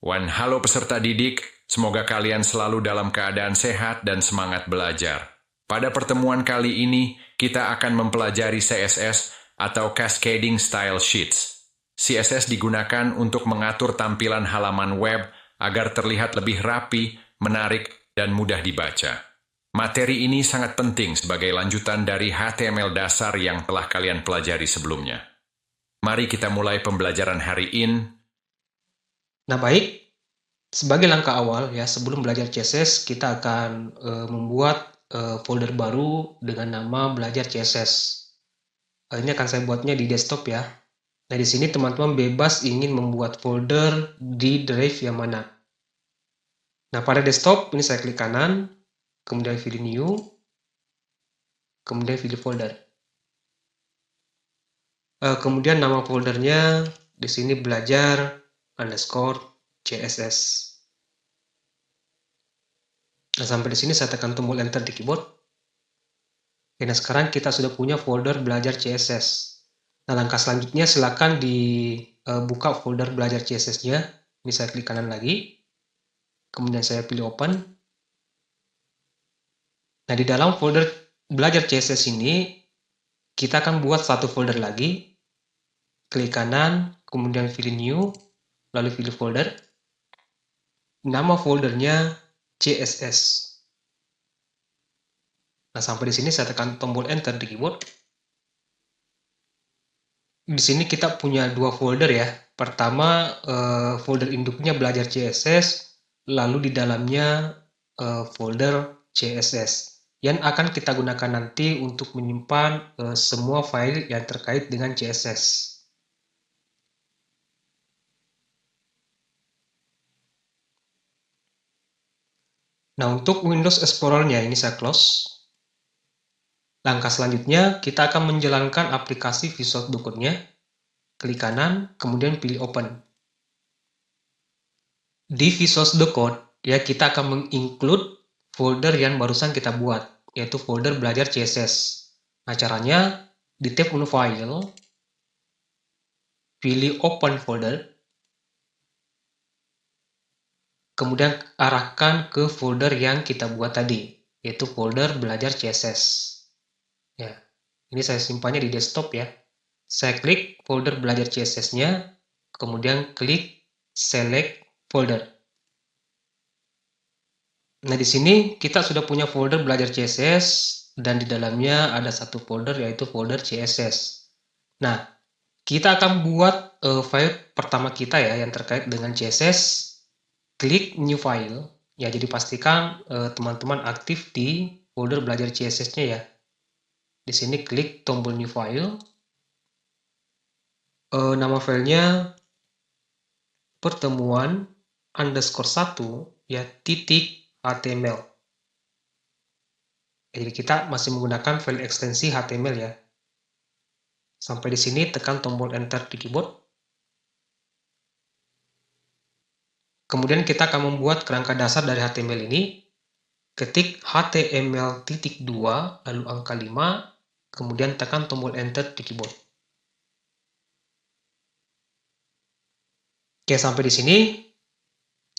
Halo peserta didik, semoga kalian selalu dalam keadaan sehat dan semangat belajar. Pada pertemuan kali ini, kita akan mempelajari CSS atau Cascading Style Sheets. CSS digunakan untuk mengatur tampilan halaman web agar terlihat lebih rapi, menarik, dan mudah dibaca. Materi ini sangat penting sebagai lanjutan dari HTML dasar yang telah kalian pelajari sebelumnya. Mari kita mulai pembelajaran hari ini. Nah, baik. Sebagai langkah awal ya, sebelum belajar CSS, kita akan membuat folder baru dengan nama belajar CSS. Ini akan saya buatnya di desktop ya. Nah, di sini teman-teman bebas ingin membuat folder di drive yang mana. Nah, pada desktop ini saya klik kanan, kemudian pilih new, kemudian pilih folder. Kemudian nama foldernya di sini belajar_CSS. Nah, sampai di sini saya tekan tombol enter di keyboard. Oke, nah sekarang kita sudah punya folder belajar CSS. Nah, langkah selanjutnya silakan dibuka folder belajar CSS-nya. Ini saya klik kanan lagi. Kemudian saya pilih open. Nah, di dalam folder belajar CSS ini, kita akan buat satu folder lagi. Klik kanan, kemudian pilih new, lalu pilih folder. Nama foldernya CSS. Nah, sampai di sini saya tekan tombol enter di keyboard. Di sini kita punya dua folder ya. Pertama, folder induknya belajar CSS, lalu di dalamnya folder CSS yang akan kita gunakan nanti untuk menyimpan semua file yang terkait dengan CSS. Nah, untuk Windows Explorer-nya ini saya close. Langkah selanjutnya, kita akan menjalankan aplikasi Visual Studio Code-nya. Klik kanan, kemudian pilih open. Di Visual Studio Code, ya kita akan menginclude folder yang barusan kita buat, yaitu folder belajar CSS. Nah, caranya di tab menu file, pilih open folder, kemudian arahkan ke folder yang kita buat tadi, yaitu folder belajar CSS. Ya, ini saya simpannya di desktop ya. Saya klik folder belajar CSS-nya, kemudian klik select folder. Nah, di sini kita sudah punya folder belajar CSS dan di dalamnya ada satu folder yaitu folder CSS. Nah, kita akan buat file pertama kita ya yang terkait dengan CSS. Klik new file. Ya, jadi pastikan teman-teman aktif di folder belajar CSS-nya ya. Di sini klik tombol new file. Nama filenya pertemuan_1 ya .html. Jadi kita masih menggunakan file ekstensi HTML ya. Sampai di sini tekan tombol enter di keyboard. Kemudian kita akan membuat kerangka dasar dari HTML ini. Ketik HTML.2 lalu angka 5, kemudian tekan tombol enter di keyboard. Oke, sampai di sini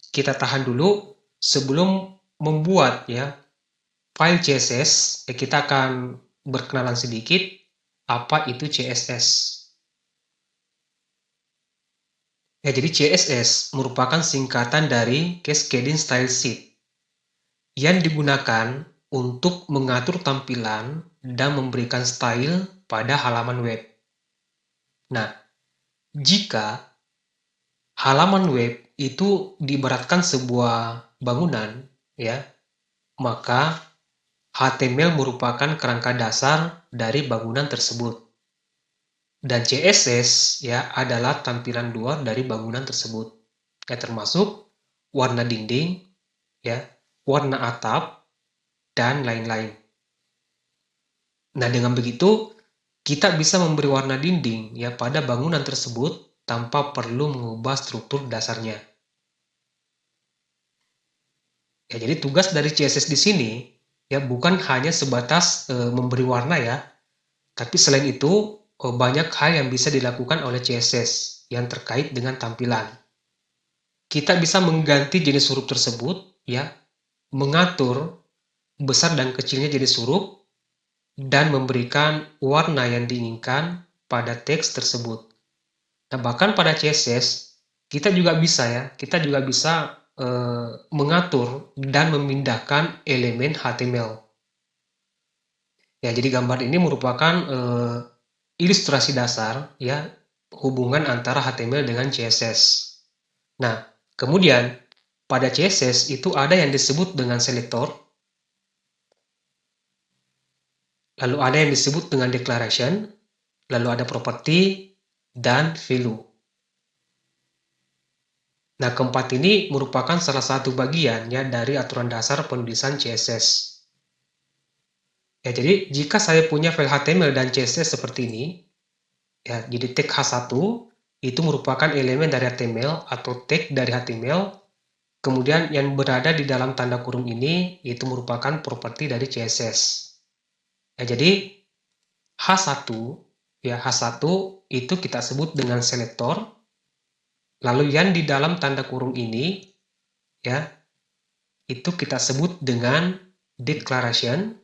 kita tahan dulu sebelum membuat ya file CSS. Kita akan berkenalan sedikit apa itu CSS. Ya, jadi CSS merupakan singkatan dari Cascading Style Sheet yang digunakan untuk mengatur tampilan dan memberikan style pada halaman web. Nah, jika halaman web itu diibaratkan sebuah bangunan, ya, maka HTML merupakan kerangka dasar dari bangunan tersebut. Dan CSS ya adalah tampilan luar dari bangunan tersebut. Ya, termasuk warna dinding, ya, warna atap, dan lain-lain. Nah, dengan begitu kita bisa memberi warna dinding ya pada bangunan tersebut tanpa perlu mengubah struktur dasarnya. Ya, jadi tugas dari CSS di sini ya bukan hanya sebatas memberi warna ya, tapi selain itu banyak hal yang bisa dilakukan oleh CSS yang terkait dengan tampilan. kita bisa mengganti jenis huruf tersebut, ya, mengatur besar dan kecilnya jenis huruf, dan memberikan warna yang diinginkan pada teks tersebut. Nah, bahkan pada CSS, kita juga bisa mengatur dan memindahkan elemen HTML. Ya, jadi gambar ini merupakan ilustrasi dasar, ya, hubungan antara HTML dengan CSS. Nah, kemudian pada CSS itu ada yang disebut dengan selektor, lalu ada yang disebut dengan declaration, lalu ada property, dan value. Nah, keempat ini merupakan salah satu bagian ya dari aturan dasar penulisan CSS. Ya, jadi jika saya punya file HTML dan CSS seperti ini, ya, jadi tag H1 itu merupakan elemen dari HTML atau tag dari HTML, kemudian yang berada di dalam tanda kurung ini itu merupakan properti dari CSS. Ya, jadi H1 itu kita sebut dengan selektor. Lalu yang di dalam tanda kurung ini, ya, itu kita sebut dengan declaration.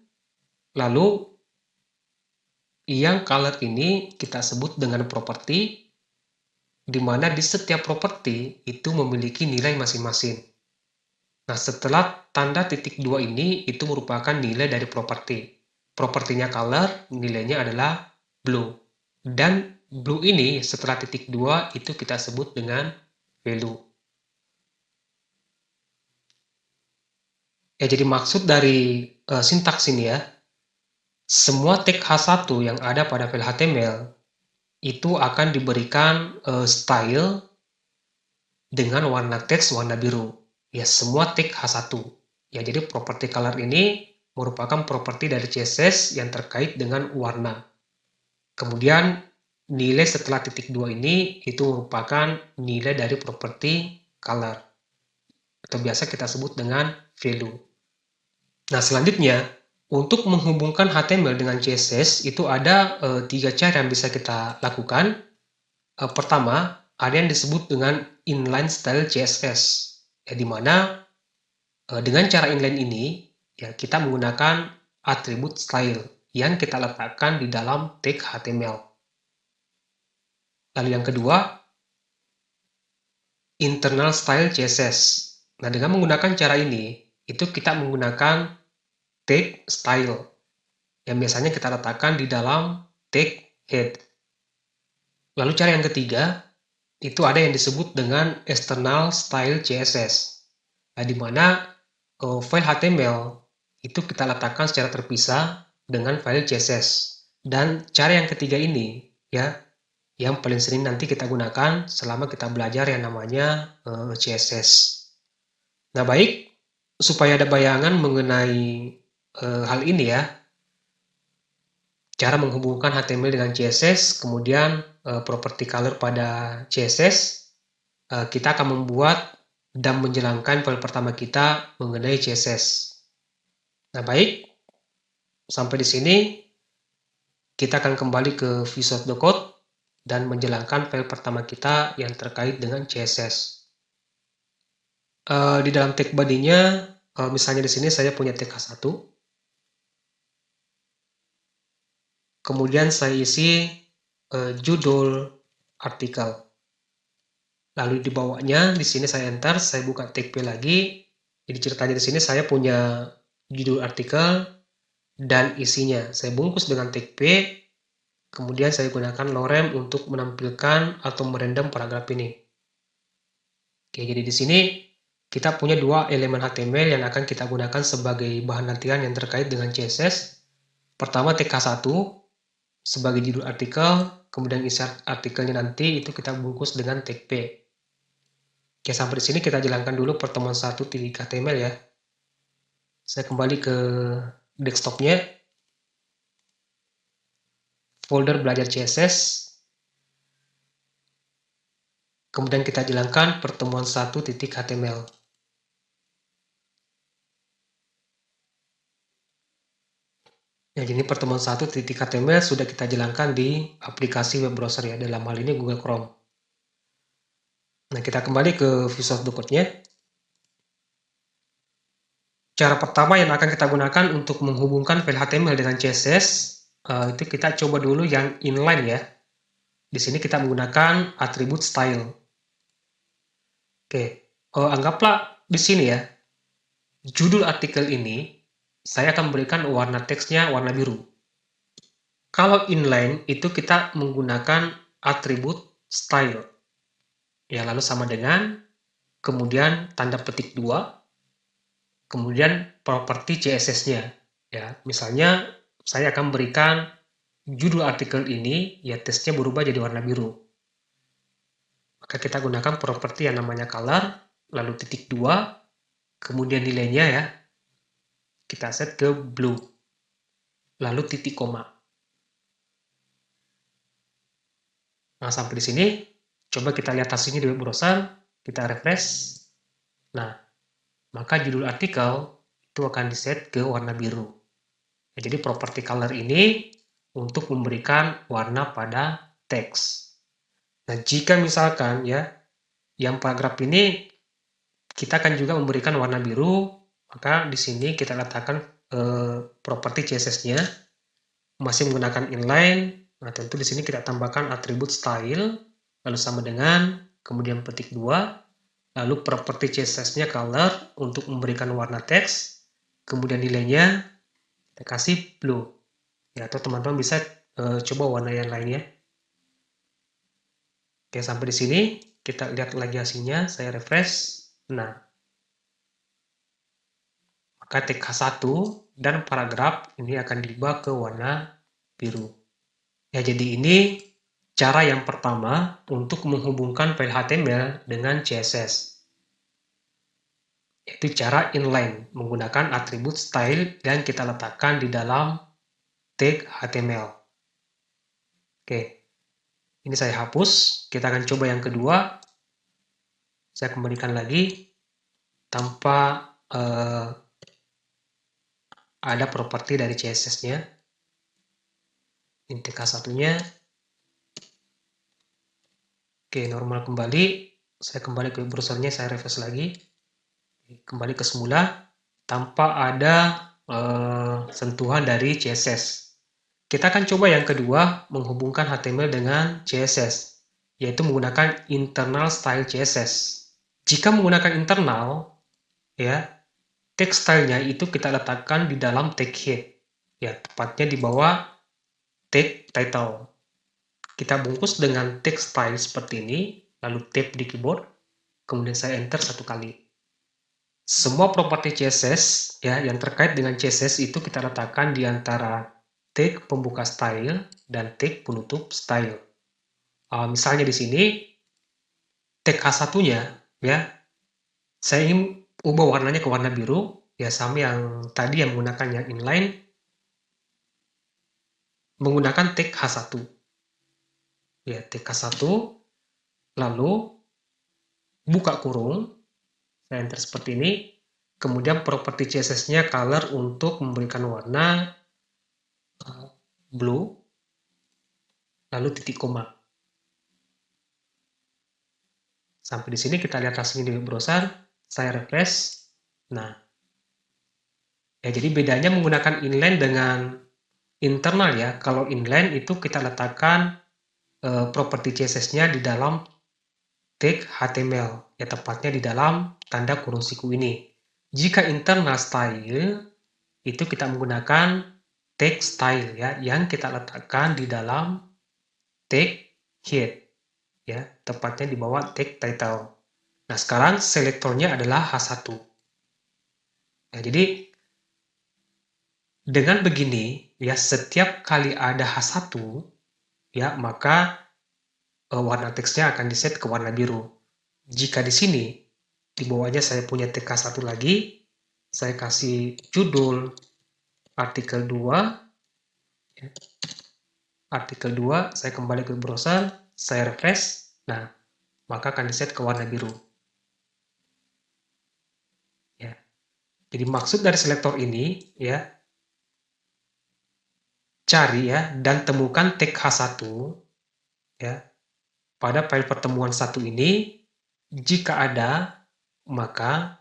Lalu yang color ini kita sebut dengan property, di mana di setiap properti itu memiliki nilai masing-masing. Nah, setelah tanda titik 2 ini, itu merupakan nilai dari properti. Propertinya color, nilainya adalah blue. Dan blue ini setelah titik 2 itu kita sebut dengan value. Ya, jadi maksud dari sintaks ini ya, semua tag H1 yang ada pada file HTML itu akan diberikan style dengan warna teks warna biru. Ya, semua tag H1. Ya, jadi property color ini merupakan properti dari CSS yang terkait dengan warna. Kemudian nilai setelah titik 2 ini itu merupakan nilai dari properti color, atau biasa kita sebut dengan value. Nah, selanjutnya untuk menghubungkan HTML dengan CSS itu ada 3 cara yang bisa kita lakukan. Pertama, ada yang disebut dengan inline style CSS, ya, di mana dengan cara inline ini ya kita menggunakan atribut style yang kita letakkan di dalam tag HTML. Lalu yang kedua, internal style CSS. Nah, dengan menggunakan cara ini, itu kita menggunakan tag style yang biasanya kita letakkan di dalam tag head. Lalu cara yang ketiga, itu ada yang disebut dengan external style CSS. Nah, di mana file HTML itu kita letakkan secara terpisah dengan file CSS. Dan cara yang ketiga ini, ya, yang paling sering nanti kita gunakan selama kita belajar yang namanya CSS. Nah, baik, supaya ada bayangan mengenai hal ini ya, cara menghubungkan HTML dengan CSS, kemudian property color pada CSS, kita akan membuat dan menjalankan file pertama kita mengenai CSS. Nah, baik, sampai di sini kita akan kembali ke Visual Studio Code dan menjalankan file pertama kita yang terkait dengan CSS. Di dalam tag body-nya, misalnya di sini saya punya tag H1. Kemudian saya isi judul artikel. Lalu di bawahnya, di sini saya enter, saya buka tag P lagi. Jadi ceritanya di sini saya punya judul artikel dan isinya. Saya bungkus dengan tag P. Kemudian saya gunakan lorem untuk menampilkan atau merendam paragraf ini. Oke, jadi di sini kita punya dua elemen HTML yang akan kita gunakan sebagai bahan latihan yang terkait dengan CSS. Pertama tag H1 sebagai judul artikel, kemudian isi artikelnya nanti itu kita bungkus dengan tag P. Oke, sampai di sini kita jalankan dulu pertemuan 1.html ya. Saya kembali ke desktopnya. Folder belajar CSS, kemudian kita jalankan pertemuan 1.html. Ya, jadi pertemuan 1.html sudah kita jalankan di aplikasi web browser ya, dalam hal ini Google Chrome. Nah, kita kembali ke Visual Studio Code-nya. Cara pertama yang akan kita gunakan untuk menghubungkan file HTML dengan CSS, itu kita coba dulu yang inline ya. Di sini kita menggunakan atribut style. Oke, anggaplah di sini ya, judul artikel ini, saya akan berikan warna teksnya warna biru. Kalau inline itu kita menggunakan atribut style. Ya, lalu sama dengan, kemudian tanda petik 2, kemudian properti CSS-nya. Ya, misalnya saya akan berikan judul artikel ini, ya teksnya berubah jadi warna biru. Maka kita gunakan properti yang namanya color, lalu titik 2, kemudian nilainya ya, kita set ke blue, lalu titik koma. Nah, sampai di sini, coba kita lihat hasilnya di web browser, kita refresh. Nah, maka judul artikel itu akan diset ke warna biru. Ya, jadi properti color ini untuk memberikan warna pada teks. Nah, jika misalkan ya, yang paragraf ini kita akan juga memberikan warna biru, maka di sini kita letakkan properti CSS-nya masih menggunakan inline. Nah, tentu di sini kita tambahkan atribut style, lalu sama dengan, kemudian petik 2, lalu properti CSS-nya color untuk memberikan warna teks, kemudian nilainya kita kasih blue. Ya, atau teman-teman bisa coba warna yang lainnya. Oke, sampai di sini kita lihat lagi hasilnya, saya refresh. Nah, maka teks H1 dan paragraf ini akan diubah ke warna biru. Ya, jadi ini cara yang pertama untuk menghubungkan file HTML dengan CSS. Yaitu cara inline, menggunakan atribut style yang kita letakkan di dalam tag HTML. Oke, ini saya hapus. Kita akan coba yang kedua. Saya kembalikan lagi tanpa ada properti dari CSS-nya. Ini TK1-nya. Oke, normal kembali. Saya kembali ke browsernya, saya refresh lagi. Kembali ke semula tanpa ada sentuhan dari CSS. Kita akan coba yang kedua, menghubungkan HTML dengan CSS, yaitu menggunakan internal style CSS. Jika menggunakan internal, ya, tag style-nya itu kita letakkan di dalam tag head, ya, tepatnya di bawah tag title. Kita bungkus dengan tag style seperti ini, lalu tab di keyboard, kemudian saya enter satu kali. Semua properti CSS ya yang terkait dengan CSS itu kita letakkan di antara tag pembuka style dan tag penutup style. Misalnya di sini tag H1-nya ya, saya ingin ubah warnanya ke warna biru, ya sama yang tadi yang menggunakan yang inline, menggunakan tag H1. Ya, tag H1, lalu buka kurung, saya enter seperti ini, kemudian properti CSS-nya color untuk memberikan warna blue, lalu titik koma. Sampai di sini kita lihat hasilnya di browser, saya refresh. Nah, ya jadi bedanya menggunakan inline dengan internal ya. Kalau inline itu kita letakkan properti CSS-nya di dalam tag HTML, ya tepatnya di dalam tanda kurung siku ini. Jika internal style itu kita menggunakan tag style ya, yang kita letakkan di dalam tag head, ya tepatnya di bawah tag title. Nah, sekarang selektornya adalah H1. Nah, jadi dengan begini ya setiap kali ada H1 ya maka warna teksnya akan diset ke warna biru. Jika di sini di bawahnya saya punya TK1 lagi, saya kasih judul artikel 2 ya. Artikel 2, saya kembali ke browser, saya refresh. Nah, maka akan diset ke warna biru. Ya. Jadi maksud dari selektor ini ya cari ya dan temukan tag H1 ya pada file pertemuan 1 ini Jika ada, maka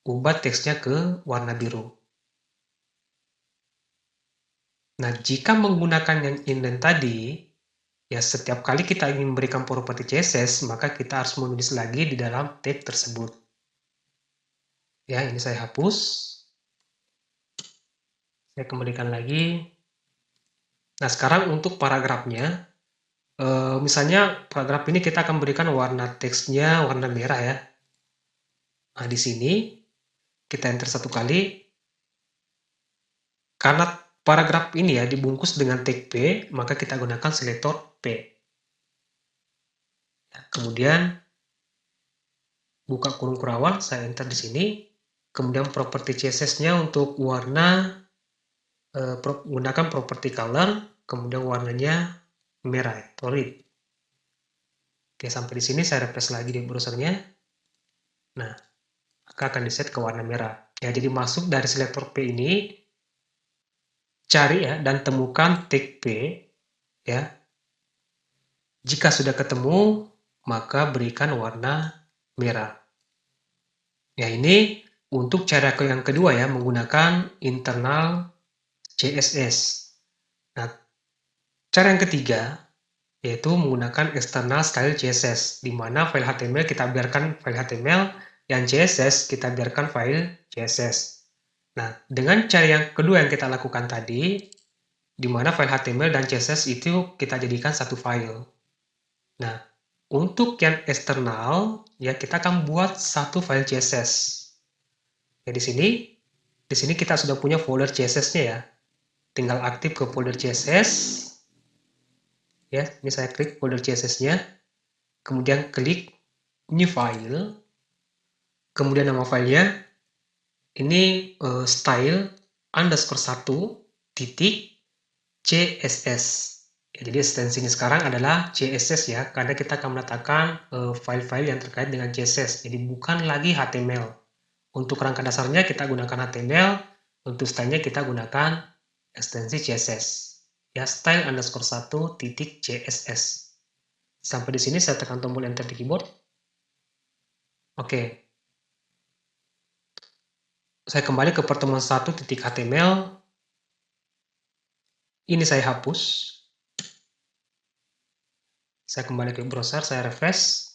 ubah teksnya ke warna biru. Nah, jika menggunakan yang inline tadi, ya setiap kali kita ingin memberikan properti CSS, maka kita harus menulis lagi di dalam tag tersebut. Ya, ini saya hapus. Saya kembalikan lagi. Nah, sekarang untuk paragrafnya, misalnya paragraf ini kita akan berikan warna teksnya warna merah ya. Nah, di sini kita enter satu kali. Karena paragraf ini ya dibungkus dengan tag P, maka kita gunakan selektor P. Kemudian buka kurung kurawal, saya enter di sini. Kemudian properti CSS-nya untuk warna, gunakan properti color, kemudian warnanya merah, solid. Oke, sampai di sini saya refresh lagi di browsernya. Nah, maka akan di-set ke warna merah. Ya, jadi masuk dari selektor P ini, cari ya dan temukan tag P ya. Jika sudah ketemu, maka berikan warna merah. Ya, ini untuk cara yang kedua ya, menggunakan internal CSS. Nah, cara yang ketiga yaitu menggunakan external style CSS, di mana file HTML kita biarkan file HTML, yang CSS kita biarkan file CSS. Nah, dengan cara yang kedua yang kita lakukan tadi, di mana file HTML dan CSS itu kita jadikan satu file. Nah, untuk yang eksternal, ya kita akan buat satu file CSS. Ya, di sini kita sudah punya folder CSS-nya ya. Tinggal aktif ke folder CSS. Ya, ini saya klik folder CSS-nya. Kemudian klik new file. Kemudian nama filenya ini style underscore 1 titik CSS. Ya, jadi ekstensinya sekarang adalah CSS ya, karena kita akan meletakkan file-file yang terkait dengan CSS. Jadi bukan lagi HTML. Untuk rangka dasarnya kita gunakan HTML, untuk stylenya kita gunakan ekstensi CSS. Ya, style underscore 1 titik CSS. Sampai di sini saya tekan tombol enter di keyboard. Oke. Saya kembali ke pertemuan 1 titik HTML. Ini saya hapus. Saya kembali ke browser, saya refresh.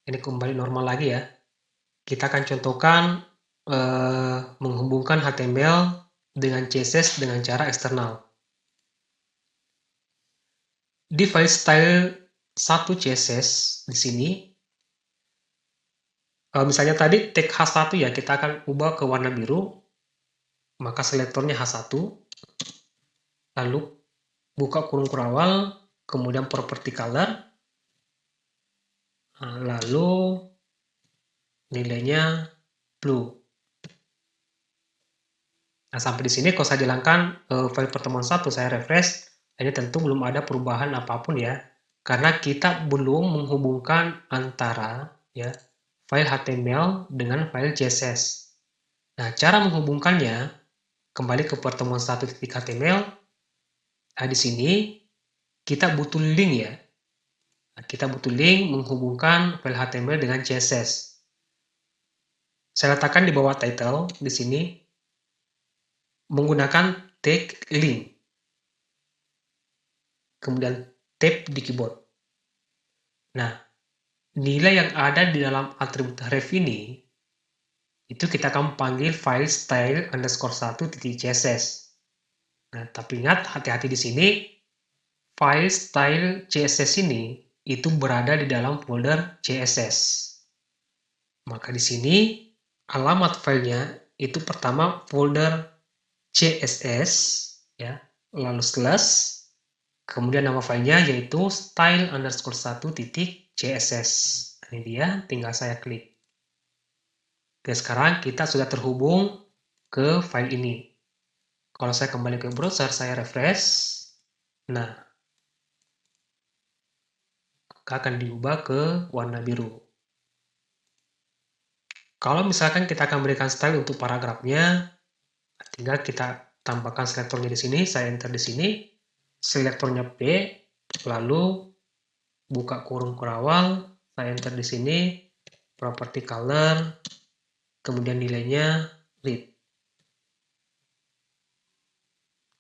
Ini kembali normal lagi ya. Kita akan contohkan menghubungkan HTML dengan CSS dengan cara eksternal. Di file style 1 CSS di sini, misalnya tadi tag H1 ya, kita akan ubah ke warna biru. Maka selektornya H1. Lalu buka kurung kurawal, kemudian property color. Nah, lalu nilainya blue. Nah, sampai di sini kalau saya jalankan file pertemuan 1, saya refresh, ini tentu belum ada perubahan apapun ya, karena kita belum menghubungkan antara ya file HTML dengan file CSS. Nah, cara menghubungkannya, kembali ke pertemuan 1.html. Nah, di sini kita butuh link ya. Nah, kita butuh link menghubungkan file HTML dengan CSS. Saya letakkan di bawah title di sini menggunakan tag link. Kemudian tab di keyboard. Nah, nilai yang ada di dalam atribut ref ini itu kita akan panggil file style underscore 1 titik CSS. Nah, tapi ingat hati-hati di sini, file style CSS ini itu berada di dalam folder CSS. Maka di sini alamat filenya itu pertama folder CSS ya, lalu slash, kemudian nama filenya yaitu style underscore 1 titik CSS. Ini dia, tinggal saya klik. Oke, sekarang kita sudah terhubung ke file ini. Kalau saya kembali ke browser, saya refresh. Nah, akan diubah ke warna biru. Kalau misalkan kita akan berikan style untuk paragrafnya, tinggal kita tambahkan selektornya di sini. Saya enter di sini, selektornya P, lalu buka kurung kurawal, Saya enter di sini, property color, kemudian nilainya read.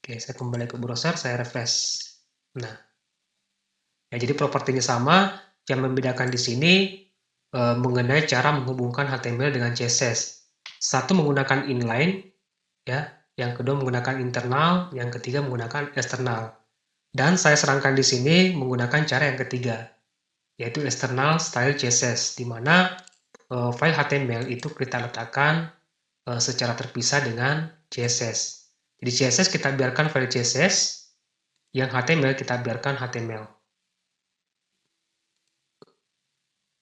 Oke, saya kembali ke browser, saya refresh. Nah, ya jadi propertinya sama, yang membedakan di sini mengenai cara menghubungkan HTML dengan CSS. Satu menggunakan inline, ya, yang kedua menggunakan internal, yang ketiga menggunakan external. Dan saya serangkan di sini menggunakan cara yang ketiga, yaitu external style CSS, di mana file HTML itu kita letakkan secara terpisah dengan CSS. Jadi CSS kita biarkan file CSS, yang HTML kita biarkan HTML.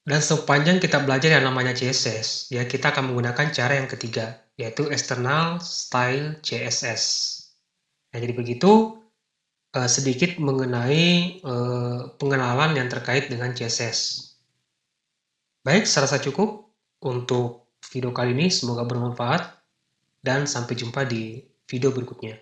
Dan sepanjang kita belajar yang namanya CSS, ya kita akan menggunakan cara yang ketiga, yaitu external style CSS. Nah, jadi begitu sedikit mengenai pengenalan yang terkait dengan CSS. Baik, saya rasa cukup untuk video kali ini. Semoga bermanfaat dan sampai jumpa di video berikutnya.